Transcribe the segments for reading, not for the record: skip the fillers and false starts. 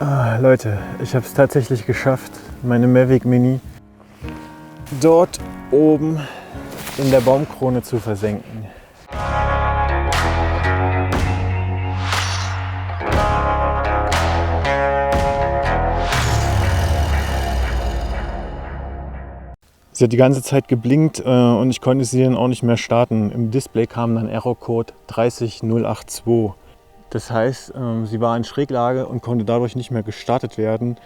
Leute, ich habe es tatsächlich geschafft, meine Mavic Mini dort oben in der Baumkrone zu versenken. Sie hat die ganze Zeit geblinkt und ich konnte sie dann auch nicht mehr starten. Im Display kam dann Errorcode 30082. Das heißt, sie war in Schräglage und konnte dadurch nicht mehr gestartet werden.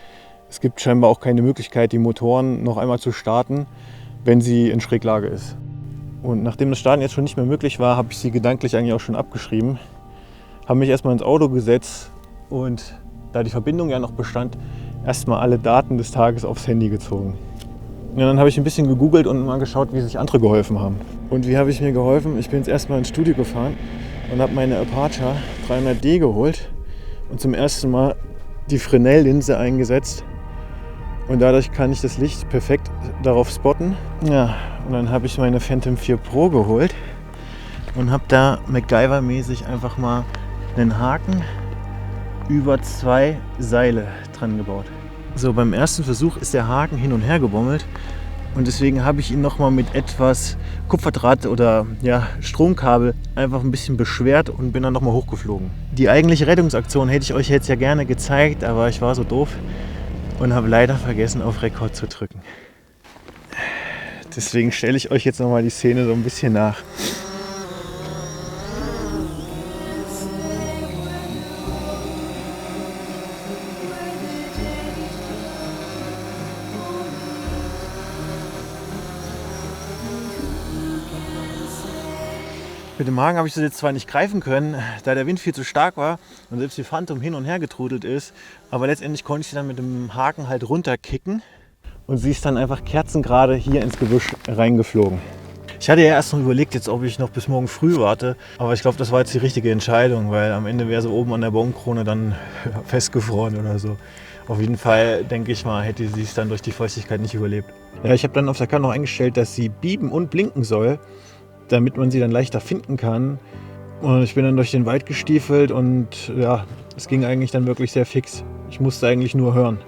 Es gibt scheinbar auch keine Möglichkeit, die Motoren noch einmal zu starten, wenn sie in Schräglage ist. Und nachdem das Starten jetzt schon nicht mehr möglich war, habe ich sie gedanklich eigentlich auch schon abgeschrieben. Habe mich erstmal ins Auto gesetzt und da die Verbindung ja noch bestand, erstmal alle Daten des Tages aufs Handy gezogen. Und dann habe ich ein bisschen gegoogelt und mal geschaut, wie sich andere geholfen haben. Und wie habe ich mir geholfen? Ich bin jetzt erstmal ins Studio gefahren und habe meine Aperture 300D geholt und zum ersten Mal die Fresnel-Linse eingesetzt. Und dadurch kann ich das Licht perfekt darauf spotten. Ja, und dann habe ich meine Phantom 4 Pro geholt und habe da MacGyver-mäßig einfach mal einen Haken über 2 Seile dran gebaut. So, beim ersten Versuch ist der Haken hin und her gebommelt und deswegen habe ich ihn nochmal mit etwas Kupferdraht oder Stromkabel einfach ein bisschen beschwert und bin dann nochmal hochgeflogen. Die eigentliche Rettungsaktion hätte ich euch jetzt ja gerne gezeigt, aber ich war so doof und habe leider vergessen, auf Rekord zu drücken. Deswegen stelle ich euch jetzt nochmal die Szene so ein bisschen nach. Mit dem Haken habe ich das jetzt zwar nicht greifen können, da der Wind viel zu stark war und selbst die Phantom hin und her getrudelt ist, aber letztendlich konnte ich sie dann mit dem Haken halt runterkicken und sie ist dann einfach kerzengerade hier ins Gebüsch reingeflogen. Ich hatte ja erst noch überlegt, jetzt, ob ich noch bis morgen früh warte, aber ich glaube, das war jetzt die richtige Entscheidung, weil am Ende wäre sie oben an der Baumkrone dann festgefroren oder so. Auf jeden Fall, denke ich mal, hätte sie es dann durch die Feuchtigkeit nicht überlebt. Ja, ich habe dann auf der Karte noch eingestellt, dass sie bieben und blinken soll, damit man sie dann leichter finden kann. Und ich bin dann durch den Wald gestiefelt und ja, es ging eigentlich dann wirklich sehr fix. Ich musste eigentlich nur hören.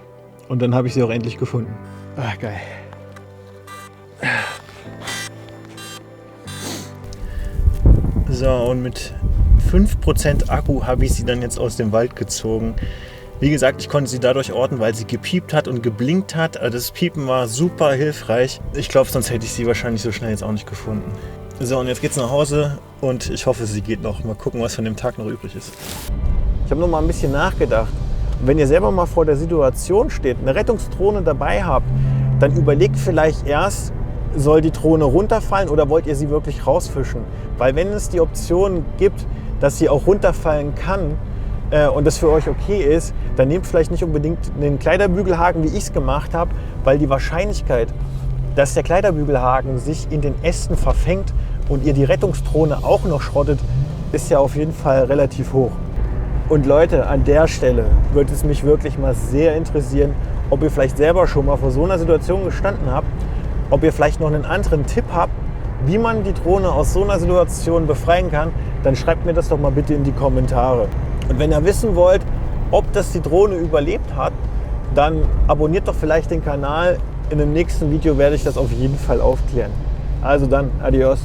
Und dann habe ich sie auch endlich gefunden. Ah, geil. So, und mit 5% Akku habe ich sie dann jetzt aus dem Wald gezogen. Wie gesagt, ich konnte sie dadurch orten, weil sie gepiept hat und geblinkt hat. Also das Piepen war super hilfreich. Ich glaube, sonst hätte ich sie wahrscheinlich so schnell jetzt auch nicht gefunden. So, und jetzt geht's nach Hause und ich hoffe, sie geht noch. Mal gucken, was von dem Tag noch übrig ist. Ich habe noch mal ein bisschen nachgedacht. Und wenn ihr selber mal vor der Situation steht, eine Rettungsdrohne dabei habt, dann überlegt vielleicht erst, soll die Drohne runterfallen oder wollt ihr sie wirklich rausfischen? Weil wenn es die Option gibt, dass sie auch runterfallen kann und das für euch okay ist, dann nehmt vielleicht nicht unbedingt einen Kleiderbügelhaken, wie ich es gemacht habe, weil die Wahrscheinlichkeit, dass der Kleiderbügelhaken sich in den Ästen verfängt und ihr die Rettungsdrohne auch noch schrottet, ist ja auf jeden Fall relativ hoch. Und Leute, an der Stelle würde es mich wirklich mal sehr interessieren, ob ihr vielleicht selber schon mal vor so einer Situation gestanden habt, ob ihr vielleicht noch einen anderen Tipp habt, wie man die Drohne aus so einer Situation befreien kann, dann schreibt mir das doch mal bitte in die Kommentare. Und wenn ihr wissen wollt, ob das die Drohne überlebt hat, dann abonniert doch vielleicht den Kanal. In dem nächsten Video werde ich das auf jeden Fall aufklären. Also dann, adios.